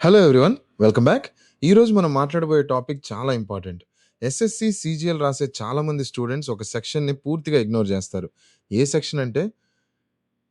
Hello everyone, welcome back. ఈరోజు మనం మాట్లాడబోయే topic చాలా ఇంపార్టెంట్. ఎస్ఎస్సి, సీజీఎల్ రాసే చాలామంది స్టూడెంట్స్ ఒక సెక్షన్ని పూర్తిగా ఇగ్నోర్ చేస్తారు. ఏ సెక్షన్ అంటే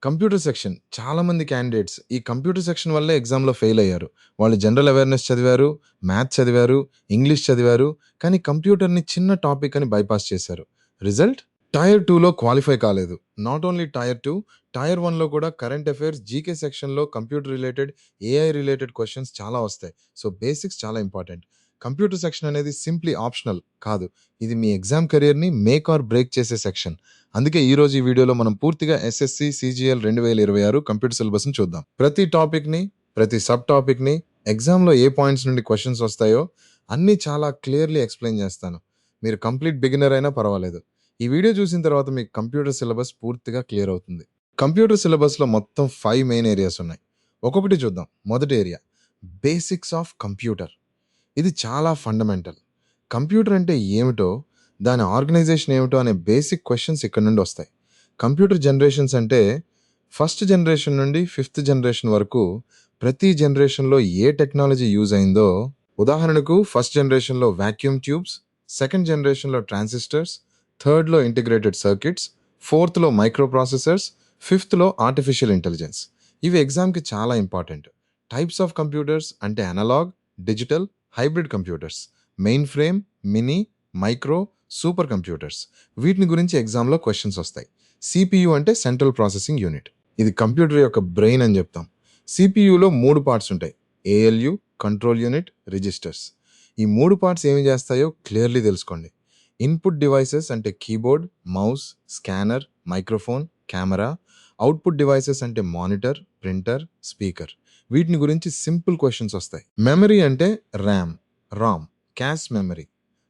కంప్యూటర్ సెక్షన్. చాలామంది క్యాండిడేట్స్ ఈ కంప్యూటర్ సెక్షన్ వల్లే ఎగ్జామ్‌లో ఫెయిల్ అయ్యారు. వాళ్ళు జనరల్ అవేర్‌నెస్ చదివారు, మ్యాథ్స్ చదివారు, ఇంగ్లీష్ చదివారు. కానీ కంప్యూటర్‌ని చిన్న టాపిక్ అని బైపాస్ చేశారు. రిజల్ట్ టైర్ 2లో క్వాలిఫై కాలేదు. నాట్ ఓన్లీ టైర్ 2, టైర్ 1లో కూడా కరెంట్ అఫైర్స్, జీకే సెక్షన్‌లో computer related, AI related questions చాలా వస్తాయి. సో, బేసిక్స్ చాలా ఇంపార్టెంట్. కంప్యూటర్ సెక్షన్ అనేది సింప్లీ ఆప్షనల్ కాదు. ఇది మీ ఎగ్జామ్ కెరియర్‌ని మేక్ ఆర్ బ్రేక్ చేసే సెక్షన్. అందుకే ఈరోజు ఈ వీడియోలో మనం పూర్తిగా ఎస్ఎస్సి, సీజీఎల్ 2026 కంప్యూటర్ సిలబస్‌ని చూద్దాం. ప్రతి టాపిక్‌ని, ప్రతి సబ్ టాపిక్‌ని, ఎగ్జామ్‌లో ఏ పాయింట్స్ నుండి క్వెషన్స్ వస్తాయో అన్నీ చాలా క్లియర్‌లీ ఎక్స్‌ప్లెయిన్ చేస్తాను. మీరు కంప్లీట్ బిగినర్ అయినా పర్వాలేదు. ఈ వీడియో చూసిన తర్వాత మీకు కంప్యూటర్ సిలబస్ పూర్తిగా క్లియర్ అవుతుంది. కంప్యూటర్ సిలబస్‌లో మొత్తం 5 మెయిన్ ఏరియాస్ ఉన్నాయి. ఒక్కొక్కటి చూద్దాం. మొదటి ఏరియా బేసిక్స్ ఆఫ్ కంప్యూటర్. ఇది చాలా ఫండమెంటల్. కంప్యూటర్ అంటే ఏమిటో, దాని ఆర్గనైజేషన్ ఏమిటో అనే బేసిక్ క్వెషన్స్ ఇక్కడ నుండి వస్తాయి. కంప్యూటర్ జనరేషన్స్ అంటే ఫస్ట్ జనరేషన్ నుండి ఫిఫ్త్ జనరేషన్ వరకు ప్రతి జనరేషన్‌లో ఏ టెక్నాలజీ యూజ్ అయిందో, ఉదాహరణకు ఫస్ట్ జనరేషన్‌లో వాక్యూమ్ ట్యూబ్స్, సెకండ్ జనరేషన్‌లో ట్రాన్సిస్టర్స్, థర్డ్‌లో ఇంటిగ్రేటెడ్ సర్క్యూట్స్, ఫోర్త్‌లో మైక్రో ప్రాసెసర్స్, ఫిఫ్త్‌లో ఆర్టిఫిషియల్ ఇంటెలిజెన్స్. ఇవి ఎగ్జామ్‌కి చాలా ఇంపార్టెంట్. టైప్స్ ఆఫ్ కంప్యూటర్స్ అంటే analog, digital, hybrid computers, main frame, mini, micro, super computers. వీటిని గురించి ఎగ్జామ్‌లో క్వెషన్స్ వస్తాయి. సిపియు అంటే సెంట్రల్ ప్రాసెసింగ్ యూనిట్. ఇది కంప్యూటర్ యొక్క బ్రెయిన్ అని చెప్తాం. సిపియులో 3 పార్ట్స్ ఉంటాయి. ALU, control unit, registers. ఈ 3 పార్ట్స్ ఏమి చేస్తాయో క్లియర్‌లీ తెలుసుకోండి. ఇన్పుట్ డివైసెస్ అంటే keyboard, mouse, scanner, microphone, camera. Output devices అంటే మానిటర్, ప్రింటర్, స్పీకర్. వీటిని గురించి సింపుల్ క్వెషన్స్ వస్తాయి. మెమరీ అంటే RAM, Ram, cache memory.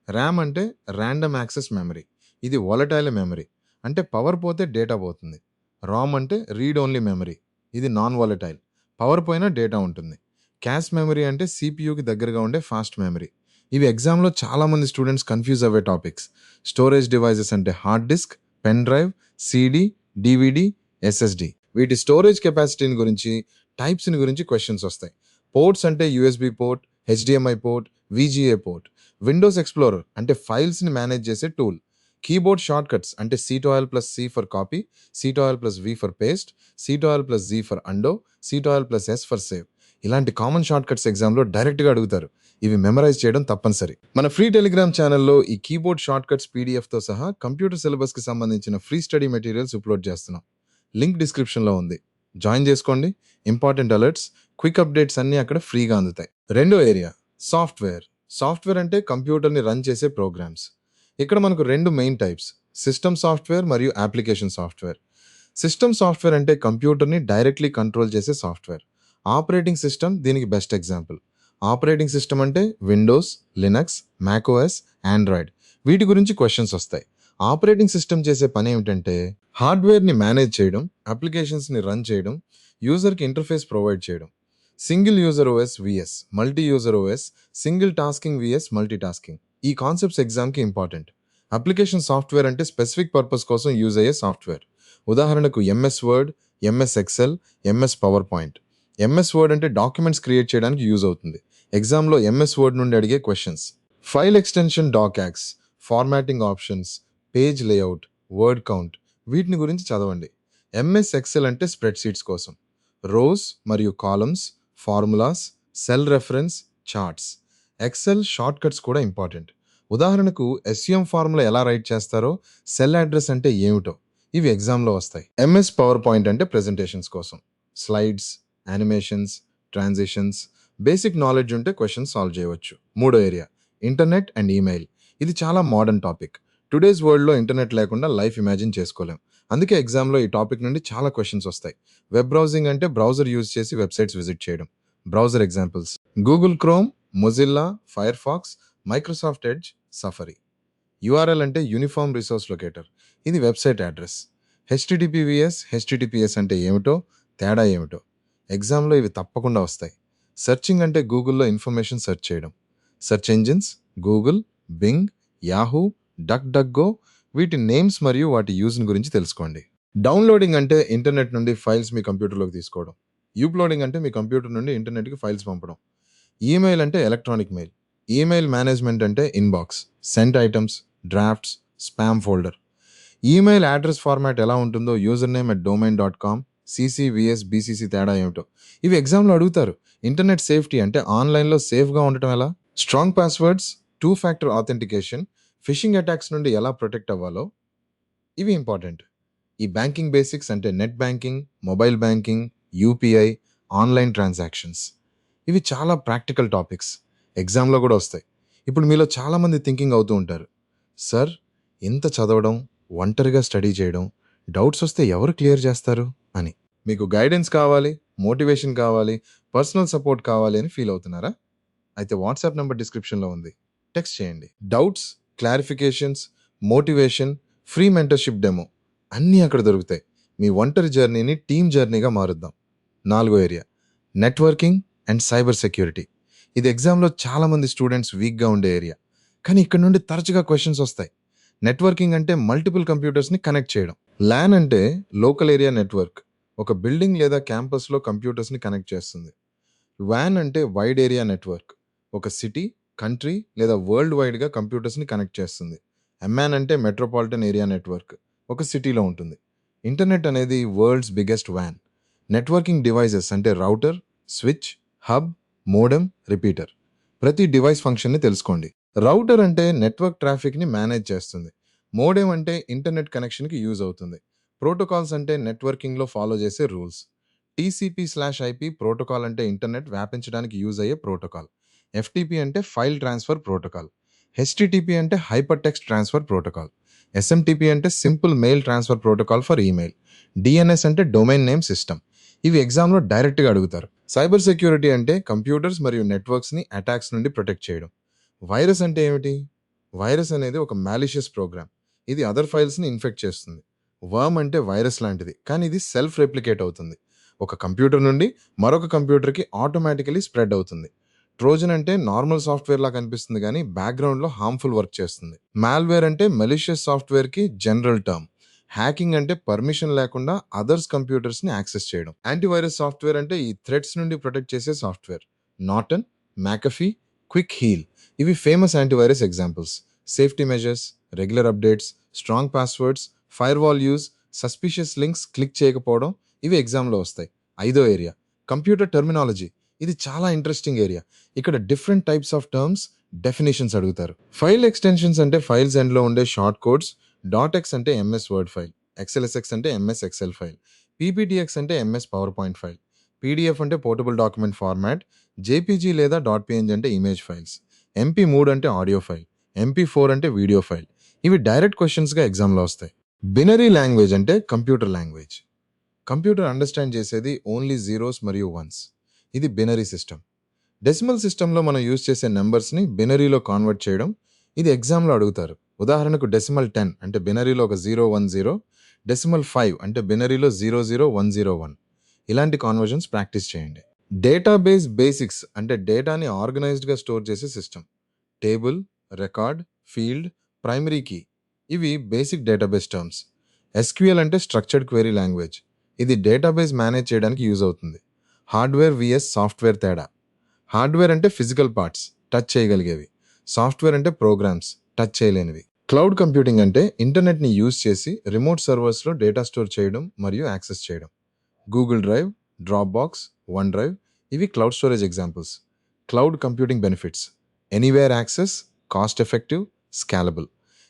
RAM అంటే ర్యాండమ్ యాక్సెస్ మెమరీ. ఇది వాలటైల్ మెమరీ, అంటే పవర్ పోతే డేటా పోతుంది. రామ్ అంటే రీడ్ ఓన్లీ మెమరీ. ఇది నాన్ వాలటైల్, పవర్ పోయినా డేటా ఉంటుంది. క్యాష్ మెమరీ అంటే సిపియుకి దగ్గరగా ఉండే ఫాస్ట్ మెమరీ. ఇవి ఎగ్జామ్లో చాలామంది స్టూడెంట్స్ కన్ఫ్యూజ్ అయ్యే టాపిక్స్. స్టోరేజ్ డివైజెస్ అంటే hard disk, pen drive, CD, DVD, SSD. వీటి స్టోరేజ్ కెపాసిటీని గురించి, టైప్స్ని గురించి క్వశ్చన్స్ వస్తాయి. పోర్ట్స్ అంటే USB port, HDMI port, VGA port. Windows explorer అంటే ఫైల్స్ని మేనేజ్ చేసే టూల్. కీబోర్డ్ షార్ట్ కట్స్ అంటే సీటాయిల్ ప్లస్ సి ఫర్ కాపీ, సీటాయిల్ ప్లస్ వి ఫర్ పేస్ట్, సీటాయిల్ ప్లస్ జీ ఫర్ అండో, సీటాయిల్ ప్లస్ ఎస్ ఫర్ సేవ్. ఇలాంటి కామన్ షార్ట్ కట్స్ ఎగ్జామ్లో డైరెక్ట్గా అడుగుతారు. ఇవి మెమరైజ్ చేయడం తప్పనిసరి. మన ఫ్రీ టెలిగ్రామ్ ఛానల్లో ఈ కీబోర్డ్ షార్ట్ కట్స్ పీడిఎఫ్తో సహా కంప్యూటర్ సిలబస్కి సంబంధించిన ఫ్రీ స్టడీ మెటీరియల్స్ అప్లోడ్ చేస్తున్నాం. లింక్ డిస్క్రిప్షన్లో ఉంది. జాయిన్ చేసుకోండి. ఇంపార్టెంట్ అలర్ట్స్, క్విక్ అప్డేట్స్ అన్నీ అక్కడ ఫ్రీగా అందుతాయి. రెండో ఏరియా సాఫ్ట్వేర్. సాఫ్ట్వేర్ అంటే కంప్యూటర్ని రన్ చేసే ప్రోగ్రామ్స్. ఇక్కడ మనకు 2 మెయిన్ టైప్స్: సిస్టమ్ సాఫ్ట్వేర్ మరియు అప్లికేషన్ సాఫ్ట్వేర్. సిస్టమ్ సాఫ్ట్వేర్ అంటే కంప్యూటర్ని డైరెక్ట్లీ కంట్రోల్ చేసే సాఫ్ట్వేర్. ఆపరేటింగ్ సిస్టమ్ దీనికి బెస్ట్ ఎగ్జాంపుల్. ఆపరేటింగ్ సిస్టమ్ అంటే విండోస్, లినక్స్, మ్యాక్ఓఎస్, ఆండ్రాయిడ్. వీటి గురించి క్వశ్చన్స్ వస్తాయి. ఆపరేటింగ్ సిస్టమ్ చేసే పని ఏమిటంటే హార్డ్వేర్ని మేనేజ్ చేయడం, అప్లికేషన్స్ని రన్ చేయడం, యూజర్కి ఇంటర్ఫేస్ ప్రొవైడ్ చేయడం. Single user OS vs multi user OS, single tasking vs multi tasking. ఈ కాన్సెప్ట్స్ ఎగ్జామ్కి ఇంపార్టెంట్. అప్లికేషన్ సాఫ్ట్వేర్ అంటే స్పెసిఫిక్ పర్పస్ కోసం యూజ్ అయ్యే సాఫ్ట్వేర్. ఉదాహరణకు MS Word, MS Excel, MS power Point. MS Word అంటే documents create చేయడానికి use అవుతుంది. ఎగ్జామ్లో ఎంఎస్ వర్డ్ నుండి అడిగే questions. File extension, docx, formatting options, page layout, word count. వీటిని గురించి చదవండి. ఎంఎస్ ఎక్సెల్ అంటే స్ప్రెడ్ షీట్స్ కోసం. రోస్ మరియు columns, formulas, cell reference, charts. Excel shortcuts కూడా ఇంపార్టెంట్. ఉదాహరణకు ఎస్యూఎం ఫార్ములా ఎలా రైట్ చేస్తారో, సెల్ అడ్రస్ అంటే ఏమిటో, ఇవి ఎగ్జామ్లో వస్తాయి. ఎంఎస్ పవర్ పాయింట్ అంటే ప్రెజెంటేషన్స్ కోసం. Slides, animations, transitions. Basic knowledge ఉంటే క్వశ్చన్ సాల్వ్ చేయవచ్చు. మూడో ఏరియా ఇంటర్నెట్ అండ్ ఈమెయిల్. ఇది చాలా మోడర్న్ టాపిక్. టుడేస్ వరల్డ్లో ఇంటర్నెట్ లేకుండా లైఫ్ ఇమాజిన్ చేసుకోలేం. అందుకే ఎగ్జామ్లో ఈ టాపిక్ నుండి చాలా క్వశ్చన్స్ వస్తాయి. వెబ్ బ్రౌజింగ్ అంటే బ్రౌజర్ యూజ్ చేసి వెబ్సైట్స్ విజిట్ చేయడం. Browser examples: Google Chrome, Mozilla, Firefox, Microsoft Edge, Safari. URL అంటే యూనిఫామ్ రిసోర్స్ లొకేటర్. ఇది వెబ్సైట్ అడ్రస్. హెచ్టిటిపివిఎస్, హెచ్టిటిపిఎస్ అంటే ఏమిటో, తేడా ఏమిటో. ఎగ్జామ్లో ఇవి తప్పకుండా వస్తాయి. సెర్చింగ్ అంటే గూగుల్లో ఇన్ఫర్మేషన్ సెర్చ్ చేయడం. Search engines: Google, Bing, Yahoo, DuckDuckGo. వీటి నేమ్స్ మరియు వాటి యూజ్ని గురించి తెలుసుకోండి. డౌన్లోడింగ్ అంటే ఇంటర్నెట్ నుండి ఫైల్స్ మీ కంప్యూటర్లోకి తీసుకోవడం. యూప్లోడింగ్ అంటే మీ కంప్యూటర్ నుండి ఇంటర్నెట్కి ఫైల్స్ పంపడం. ఈమెయిల్ అంటే ఎలక్ట్రానిక్ మెయిల్. ఈమెయిల్ మేనేజ్మెంట్ అంటే inbox, sent items, drafts, spam folder. Email address format ఎలా ఉంటుందో user name at domain dot com, CC vs BCC తేడా ఏమిటో ఇవి ఎగ్జామ్లో అడుగుతారు. ఇంటర్నెట్ సేఫ్టీ అంటే ఆన్లైన్లో సేఫ్గా ఉండటం ఎలా, strong passwords, 2 factor authentication, fishing attacks నుండి ఎలా ప్రొటెక్ట్ అవ్వాలో ఇవి ఇంపార్టెంట్. ఈ బ్యాంకింగ్ బేసిక్స్ అంటే net banking, mobile banking, UPI, online transactions ఇవి చాలా ప్రాక్టికల్ టాపిక్స్. ఎగ్జామ్లో కూడా వస్తాయి. ఇప్పుడు మీలో చాలామంది థింకింగ్ అవుతూ ఉంటారు, సార్ ఇంత చదవడం, ఒంటరిగా స్టడీ చేయడం, డౌట్స్ వస్తే ఎవరు క్లియర్ చేస్తారు అని. మీకు గైడెన్స్ కావాలి, మోటివేషన్ కావాలి, పర్సనల్ సపోర్ట్ కావాలి అని ఫీల్ అవుతున్నారా? అయితే వాట్సాప్ నెంబర్ డిస్క్రిప్షన్లో ఉంది, టెక్స్ట్ చేయండి. Doubts, clarifications, motivation, free mentorship demo అన్నీ అక్కడ దొరుకుతాయి. మీ ఒంటరి జర్నీని టీమ్ జర్నీగా మారుద్దాం. 4వ area networking and cyber security. ఇది ఎగ్జామ్లో చాలామంది స్టూడెంట్స్ వీక్గా ఉండే ఏరియా, కానీ ఇక్కడ నుండి తరచుగా క్వశ్చన్స్ వస్తాయి. నెట్వర్కింగ్ అంటే మల్టిపుల్ కంప్యూటర్స్ని కనెక్ట్ చేయడం. ల్యాన్ అంటే లోకల్ ఏరియా నెట్వర్క్, ఒక బిల్డింగ్ లేదా క్యాంపస్లో కంప్యూటర్స్ని కనెక్ట్ చేస్తుంది. వ్యాన్ అంటే వైడ్ ఏరియా నెట్వర్క్, ఒక సిటీ, కంట్రీ లేదా వరల్డ్ వైడ్గా కంప్యూటర్స్ని కనెక్ట్ చేస్తుంది. ఎంఎన్ అంటే మెట్రోపాలిటన్ ఏరియా నెట్వర్క్, ఒక సిటీలో ఉంటుంది. ఇంటర్నెట్ అనేది వరల్డ్స్ బిగ్గెస్ట్ వ్యాన్. నెట్వర్కింగ్ డివైజెస్ అంటే router, switch, hub, modem, repeater. ప్రతి డివైస్ ఫంక్షన్ని తెలుసుకోండి. రౌటర్ అంటే నెట్వర్క్ ట్రాఫిక్ని మేనేజ్ చేస్తుంది. మోడెమ్ అంటే ఇంటర్నెట్ కనెక్షన్కి యూజ్ అవుతుంది. ప్రోటోకాల్స్ అంటే నెట్వర్కింగ్లో ఫాలో చేసే రూల్స్. టీసీపీ/ఐపీ ప్రోటోకాల్ అంటే ఇంటర్నెట్ వ్యాపించడానికి యూజ్ అయ్యే ప్రోటోకాల్. ఎఫ్టీపీ అంటే ఫైల్ ట్రాన్స్ఫర్ ప్రోటోకాల్. హెచ్టిటిపి అంటే hyper text transfer protocol. SMTP అంటే simple mail transfer protocol for email. DNS అంటే డొమైన్ నేమ్ సిస్టమ్. ఇవి ఎగ్జామ్లో డైరెక్ట్గా అడుగుతారు. సైబర్ సెక్యూరిటీ అంటే కంప్యూటర్స్ మరియు నెట్వర్క్స్ని అటాక్స్ నుండి ప్రొటెక్ట్ చేయడం. వైరస్ అంటే ఏమిటి? వైరస్ అనేది ఒక మ్యాలిషియస్ ప్రోగ్రామ్. ఇది అదర్ ఫైల్స్ని ఇన్ఫెక్ట్ చేస్తుంది. వర్మ్ అంటే వైరస్ లాంటిది, కానీ ఇది సెల్ఫ్ రెప్లికేట్ అవుతుంది. ఒక కంప్యూటర్ నుండి మరొక కంప్యూటర్కి ఆటోమేటికలీ స్ప్రెడ్ అవుతుంది. ట్రోజన్ అంటే నార్మల్ సాఫ్ట్వేర్ లా కనిపిస్తుంది, కానీ బ్యాక్గ్రౌండ్లో హార్మ్ఫుల్ వర్క్ చేస్తుంది. మాల్వేర్ అంటే మెలిషియస్ సాఫ్ట్వేర్కి జనరల్ టర్మ్. హ్యాకింగ్ అంటే పర్మిషన్ లేకుండా అదర్స్ కంప్యూటర్స్ని యాక్సెస్ చేయడం. యాంటీవైరస్ సాఫ్ట్వేర్ అంటే ఈ థ్రెట్స్ నుండి ప్రొటెక్ట్ చేసే సాఫ్ట్వేర్. నార్టన్, మ్యాకఫీ, క్విక్ హీల్ ఇవి famous antivirus examples. Safety measures, regular updates, strong passwords, firewall use, suspicious links click చేయకపోవడం ఇవి ఎగ్జామ్లో వస్తాయి. 5వ ఏరియా కంప్యూటర్ టెర్మినాలజీ. ఇది చాలా ఇంట్రెస్టింగ్ ఏరియా. ఇక్కడ different types of terms, definitions అడుగుతారు. ఫైల్ ఎక్స్టెన్షన్స్ అంటే ఫైల్స్ ఎండ్లో ఉండే షార్ట్ కోడ్స్. .x అంటే ఎంఎస్ వర్డ్ ఫైల్. XLSX అంటే ఎంఎస్ ఎక్సెల్ ఫైల్. PPTX అంటే MS power point file. PDF అంటే పోర్టబుల్ డాక్యుమెంట్ ఫార్మాట్. JPG లేదా .png అంటే ఇమేజ్ ఫైల్స్. MP3 అంటే ఆడియో ఫైల్. MP4 అంటే వీడియో ఫైల్. ఇవి డైరెక్ట్ క్వశ్చన్స్గా ఎగ్జామ్లో వస్తాయి. బినరీ లాంగ్వేజ్ అంటే కంప్యూటర్ లాంగ్వేజ్. కంప్యూటర్ అండర్స్టాండ్ చేసేది ఓన్లీ జీరోస్ మరియు వన్స్. ఇది బినరీ సిస్టమ్. డెసిమల్ సిస్టంలో మనం యూజ్ చేసే నెంబర్స్ని బినరీలో కాన్వర్ట్ చేయడం. ఇది ఎగ్జామ్లో అడుగుతారు. ఉదాహరణకు డెసిమల్ 10 అంటే బినరీలో ఒక 010, డెసిమల్ 5 అంటే బినరీలో 00101. ఇలాంటి కాన్వర్జన్స్ ప్రాక్టీస్ చేయండి. డేటాబేస్ బేసిక్స్ అంటే డేటాని ఆర్గనైజ్డ్గా స్టోర్ చేసే system. Table, record, field, primary key ఇవి బేసిక్ డేటాబేస్ టర్మ్స్. SQL అంటే స్ట్రక్చర్డ్ క్వెరీ లాంగ్వేజ్. ఇది డేటాబేస్ మేనేజ్ చేయడానికి యూజ్ అవుతుంది. హార్డ్వేర్ విఎస్ సాఫ్ట్వేర్ తేడా. హార్డ్వేర్ అంటే ఫిజికల్ పార్ట్స్, టచ్ చేయగలిగేవి. సాఫ్ట్వేర్ అంటే ప్రోగ్రామ్స్, టచ్ చేయలేనివి. క్లౌడ్ కంప్యూటింగ్ అంటే ఇంటర్నెట్ని యూజ్ చేసి రిమోట్ సర్వర్స్లో డేటా స్టోర్ చేయడం మరియు యాక్సెస్ చేయడం. Google Drive, Dropbox, one drive ఇవి cloud storage examples. Cloud computing benefits: anywhere access, cost effective, scalable.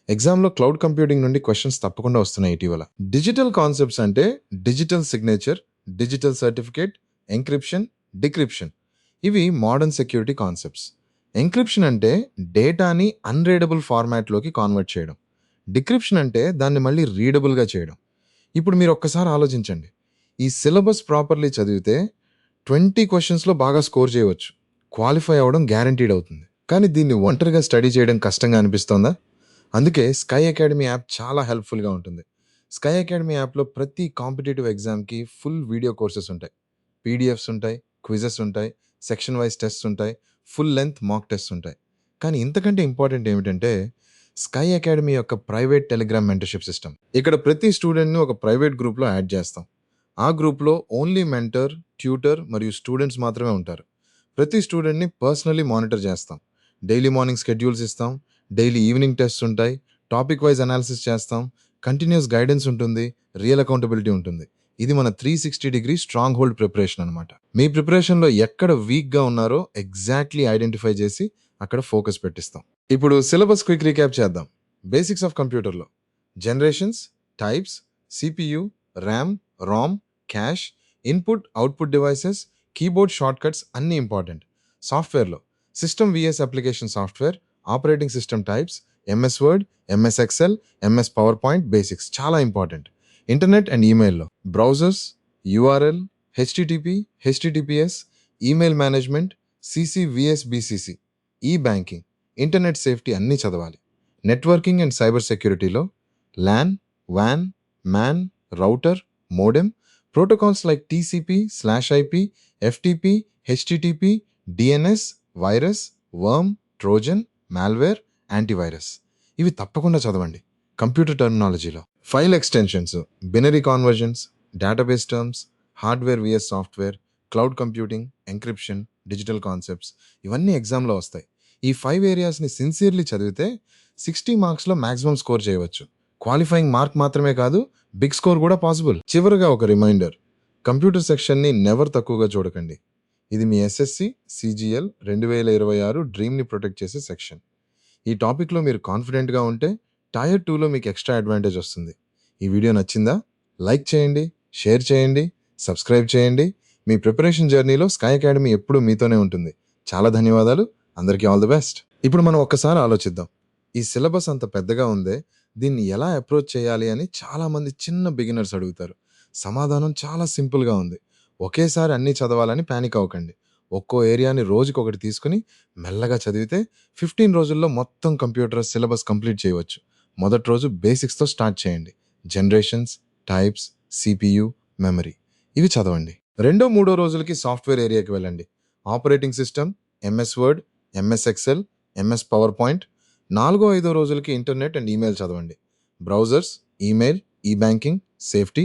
ఎగ్జామ్లో క్లౌడ్ కంప్యూటింగ్ నుండి క్వశ్చన్స్ తప్పకుండా వస్తున్నాయి ఇటీవల. డిజిటల్ కాన్సెప్ట్స్ అంటే digital signature, digital certificate, encryption, decryption ఇవి మోడర్న్ సెక్యూరిటీ కాన్సెప్ట్స్. ఎంక్రిప్షన్ అంటే డేటాని అన్రీడబుల్ ఫార్మాట్లోకి కాన్వర్ట్ చేయడం. డిక్రిప్షన్ అంటే దాన్ని మళ్ళీ రీడబుల్గా చేయడం. ఇప్పుడు మీరు ఒక్కసారి ఆలోచించండి. ఈ సిలబస్ ప్రాపర్లీ చదివితే 20 క్వశ్చన్స్లో బాగా స్కోర్ చేయవచ్చు, క్వాలిఫై అవ్వడం గ్యారంటీడ్ అవుతుంది. కానీ దీన్ని ఒంటరిగా స్టడీ చేయడం కష్టంగా అనిపిస్తోందా? అందుకే స్కై అకాడమీ యాప్ చాలా హెల్ప్ఫుల్గా ఉంటుంది. స్కై అకాడమీ యాప్లో ప్రతి కాంపిటేటివ్ ఎగ్జామ్కి ఫుల్ వీడియో కోర్సెస్ ఉంటాయి. పీడిఎఫ్స్ ఉంటాయి, క్విజెస్ ఉంటాయి, సెక్షన్ వైజ్ టెస్ట్స్ ఉంటాయి, ఫుల్ లెంత్ మాక్ టెస్ట్స్ ఉంటాయి. కానీ ఇంతకంటే ఇంపార్టెంట్ ఏమిటంటే స్కై అకాడమీ యొక్క ప్రైవేట్ టెలిగ్రామ్ మెంటర్షిప్ సిస్టమ్. ఇక్కడ ప్రతి స్టూడెంట్ని ఒక ప్రైవేట్ గ్రూప్లో యాడ్ చేస్తాం. ఆ గ్రూప్లో ఓన్లీ మెంటర్, ట్యూటర్ మరియు స్టూడెంట్స్ మాత్రమే ఉంటారు. ప్రతి స్టూడెంట్‌ని పర్సనల్లీ మానిటర్ చేస్తాం. డైలీ మార్నింగ్ షెడ్యూల్స్ ఇస్తాం. డైలీ ఈవినింగ్ టెస్ట్స్ ఉంటాయి. టాపిక్ వైస్ అనాలిసిస్ చేస్తాం. కంటిన్యూయస్ గైడెన్స్ ఉంటుంది. రియల్ అకౌంటబిలిటీ ఉంటుంది. ఇది మన 360 డిగ్రీ స్ట్రాంగ్ హోల్డ్ ప్రిపరేషన్ అన్నమాట. మీ ప్రిపరేషన్‌లో ఎక్కడ వీక్‌గా ఉన్నారో ఎగ్జాక్ట్‌లీ ఐడెంటిఫై చేసి అక్కడ ఫోకస్ పెట్టిస్తాం. ఇప్పుడు సిలబస్ క్విక్ రీక్యాప్ చేద్దాం. బేసిక్స్ ఆఫ్ కంప్యూటర్‌లో generations, types, CPU, RAM, Ram, cache, input, output devices, keyboard shortcuts అన్నీ ఇంపార్టెంట్. సాఫ్ట్‌వేర్‌లో system vs application software, operating system types, MS Word, MS Excel, MS power Point basics చాలా important. Internet and ఈమెయిల్‌లో browsers, URL, HTTP, HTTPS, email management, CC vs BCC, e banking, internet safety అన్నీ చదవాలి. Networking and cyber సెక్యూరిటీలో LAN, WAN, MAN, router, modem, protocols like TCP/IP, FTP, HTTP, DNS, virus, worm, trojan, malware, antivirus ఇవి తప్పకుండా చదవండి. Computer టెర్మినాలజీలో file extensions, binary conversions, database terms, hardware vs software, cloud computing, encryption, digital concepts ఇవన్నీ ఎగ్జామ్లో వస్తాయి. ఈ 5 ఏరియాస్ని sincerely చదివితే 60 మార్క్స్లో మ్యాక్సిమం స్కోర్ చేయవచ్చు. క్వాలిఫైయింగ్ మార్క్ మాత్రమే కాదు, బిగ్ స్కోర్ కూడా పాసిబుల్. చివరగా ఒక రిమైండర్, కంప్యూటర్ సెక్షన్ని నెవర్ తక్కువగా చూడకండి. ఇది మీ ఎస్ఎస్సి సిజిఎల్ 2026 డ్రీమ్ని ప్రొటెక్ట్ చేసే సెక్షన్. ఈ టాపిక్లో మీరు కాన్ఫిడెంట్గా ఉంటే టైర్ 2లో మీకు ఎక్స్ట్రా అడ్వాంటేజ్ వస్తుంది. ఈ వీడియో నచ్చిందా? లైక్ చేయండి, షేర్ చేయండి, సబ్స్క్రైబ్ చేయండి. మీ ప్రిపరేషన్ జర్నీలో స్కై అకాడమీ ఎప్పుడూ మీతోనే ఉంటుంది. చాలా ధన్యవాదాలు. అందరికీ ఆల్ ది బెస్ట్. ఇప్పుడు మనం ఒక్కసారి ఆలోచిద్దాం. ఈ సిలబస్ అంత పెద్దగా ఉందే, దీన్ని ఎలా అప్రోచ్ చేయాలి అని చాలామంది చిన్న బిగినర్స్ అడుగుతారు. సమాధానం చాలా సింపుల్గా ఉంది. ఒకేసారి అన్నీ చదవాలని పానిక్ అవ్వకండి. ఒక్కో ఏరియాని రోజుకొకటి తీసుకుని మెల్లగా చదివితే 15 రోజుల్లో మొత్తం కంప్యూటర్ సిలబస్ కంప్లీట్ చేయవచ్చు. మొదటి రోజు బేసిక్స్తో స్టార్ట్ చేయండి. జనరేషన్స్, టైప్స్, సిపియు, మెమరీ ఇవి చదవండి. రెండో మూడో రోజులకి సాఫ్ట్వేర్ ఏరియాకి వెళ్ళండి. Operating system, MS Word, MS Excel, MS power point. నాలుగో ఐదో రోజులకి ఇంటర్నెట్ అండ్ ఈమెయిల్ చదవండి. బ్రౌజర్స్, ఈమెయిల్, ఈ బ్యాంకింగ్, సేఫ్టీ.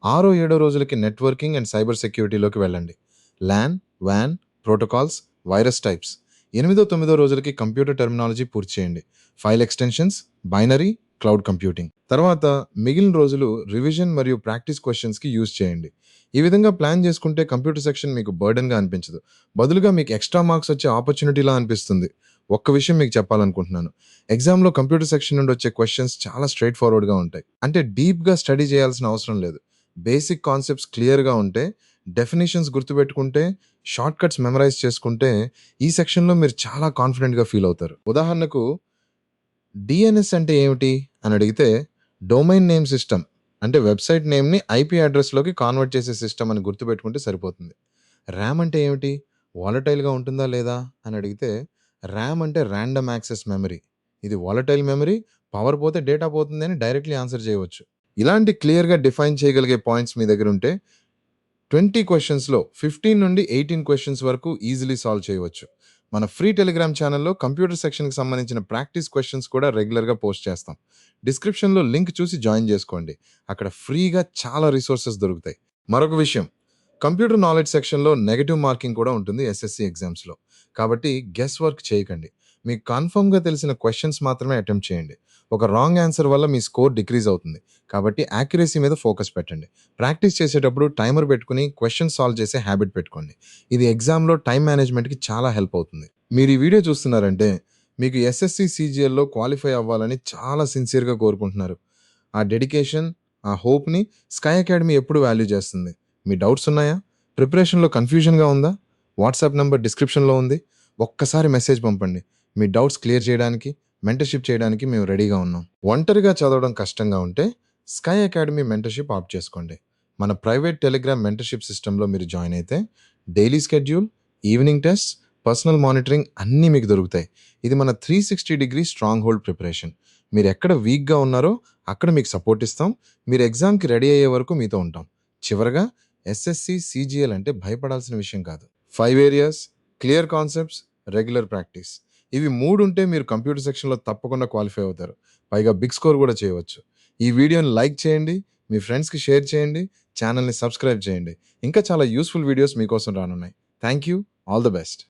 ఆరో ఏడో రోజులకి నెట్వర్కింగ్ అండ్ సైబర్ సెక్యూరిటీలోకి వెళ్ళండి. LAN, WAN, protocols, virus types. ఎనిమిదో తొమ్మిదో రోజులకి కంప్యూటర్ టెర్మినాలజీ పూర్తి చేయండి. File extensions, binary, cloud computing. తర్వాత మిగిలిన రోజులు రివిజన్ మరియు ప్రాక్టీస్ క్వశ్చన్స్కి యూజ్ చేయండి. ఈ విధంగా ప్లాన్ చేసుకుంటే కంప్యూటర్ సెక్షన్ మీకు బర్డెన్గా అనిపించదు. బదులుగా మీకు ఎక్స్ట్రా మార్క్స్ వచ్చే ఆపర్చునిటీలా అనిపిస్తుంది. ఒక్క విషయం మీకు చెప్పాలనుకుంటున్నాను. ఎగ్జామ్లో కంప్యూటర్ సెక్షన్ నుండి వచ్చే క్వశ్చన్స్ చాలా స్ట్రైట్ ఫార్వర్డ్గా ఉంటాయి. అంటే డీప్గా స్టడీ చేయాల్సిన అవసరం లేదు. బేసిక్ కాన్సెప్ట్స్ క్లియర్గా ఉంటే, డెఫినేషన్స్ గుర్తుపెట్టుకుంటే, షార్ట్ కట్స్ మెమరైజ్ చేసుకుంటే ఈ సెక్షన్లో మీరు చాలా కాన్ఫిడెంట్గా ఫీల్ అవుతారు. ఉదాహరణకు డిఎన్ఎస్ అంటే ఏమిటి అని అడిగితే, డొమైన్ నేమ్ సిస్టమ్ అంటే వెబ్సైట్ నేమ్ని ఐపీ అడ్రస్లోకి కాన్వర్ట్ చేసే సిస్టమ్ అని గుర్తుపెట్టుకుంటే సరిపోతుంది. ర్యామ్ అంటే ఏమిటి, వాలటైల్గా ఉంటుందా లేదా అని అడిగితే, ర్యామ్ అంటే ర్యాండమ్ యాక్సెస్ మెమరీ. ఇది వాలటైల్ మెమరీ, పవర్ పోతే డేటా పోతుంది అని డైరెక్ట్లీ ఆన్సర్ చేయవచ్చు. ఇలాంటి క్లియర్గా డిఫైన్ చేయగలిగే పాయింట్స్ మీ దగ్గర ఉంటే 20 క్వశ్చన్స్లో 15 నుండి 18 క్వశ్చన్స్ వరకు ఈజీలీ సాల్వ్ చేయవచ్చు. మన ఫ్రీ టెలిగ్రామ్ ఛానల్లో కంప్యూటర్ సెక్షన్కి సంబంధించిన ప్రాక్టీస్ క్వశ్చన్స్ కూడా రెగ్యులర్గా పోస్ట్ చేస్తాం. డిస్క్రిప్షన్లో లింక్ చూసి జాయిన్ చేసుకోండి. అక్కడ ఫ్రీగా చాలా రిసోర్సెస్ దొరుకుతాయి. మరొక విషయం, కంప్యూటర్ నాలెడ్జ్ సెక్షన్లో నెగటివ్ మార్కింగ్ కూడా ఉంటుంది ఎస్ఎస్సి ఎగ్జామ్స్లో. కాబట్టి గెస్ వర్క్ చేయకండి. మీకు కన్ఫర్మ్గా తెలిసిన క్వశ్చన్స్ మాత్రమే అటెంప్ట్ చేయండి. ఒక రాంగ్ ఆన్సర్ వల్ల మీ స్కోర్ డిక్రీజ్ అవుతుంది. కాబట్టి యాక్యురసీ మీద ఫోకస్ పెట్టండి. ప్రాక్టీస్ చేసేటప్పుడు టైమర్ పెట్టుకుని క్వశ్చన్ సాల్వ్ చేసే హ్యాబిట్ పెట్టుకోండి. ఇది ఎగ్జామ్లో టైం మేనేజ్మెంట్కి చాలా హెల్ప్ అవుతుంది. మీరు ఈ వీడియో చూస్తున్నారంటే మీకు ఎస్ఎస్సి సిజిఎల్లో క్వాలిఫై అవ్వాలని చాలా సిన్సియర్గా కోరుకుంటున్నారు. ఆ డెడికేషన్, ఆ హోప్ని స్కై అకాడమీ ఎప్పుడు వాల్యూ చేస్తుంది. మీ డౌట్స్ ఉన్నాయా? ప్రిపరేషన్లో కన్ఫ్యూజన్గా ఉందా? వాట్సాప్ నెంబర్ డిస్క్రిప్షన్లో ఉంది. ఒక్కసారి మెసేజ్ పంపండి. మీ డౌట్స్ క్లియర్ చేయడానికి, మెంటర్షిప్ చేయడానికి మేము రెడీగా ఉన్నాం. ఒంటరిగా చదవడం కష్టంగా ఉంటే స్కై అకాడమీ మెంటర్షిప్ ఆప్ట్ చేసుకోండి. మన ప్రైవేట్ టెలిగ్రామ్ మెంటర్షిప్ సిస్టంలో మీరు జాయిన్ అయితే daily schedule, evening test, personal monitoring అన్నీ మీకు దొరుకుతాయి. ఇది మన 360 డిగ్రీ స్ట్రాంగ్ హోల్డ్ ప్రిపరేషన్. మీరు ఎక్కడ వీక్గా ఉన్నారో అక్కడ మీకు సపోర్ట్ ఇస్తాం. మీరు ఎగ్జామ్కి రెడీ అయ్యే వరకు మీతో ఉంటాం. చివరగా ఎస్ఎస్సి సిజిఎల్ అంటే భయపడాల్సిన విషయం కాదు. 5 areas, clear concepts, regular practice, ఇవి 3 ఉంటే మీరు కంప్యూటర్ సెక్షన్లో తప్పకుండా క్వాలిఫై అవుతారు. పైగా బిగ్ స్కోర్ కూడా చేయవచ్చు. ఈ వీడియోని లైక్ చేయండి, మీ ఫ్రెండ్స్కి షేర్ చేయండి, ఛానల్ని సబ్స్క్రైబ్ చేయండి. ఇంకా చాలా యూస్ఫుల్ వీడియోస్ మీకోసం రానున్నాయి. Thank you. All the best.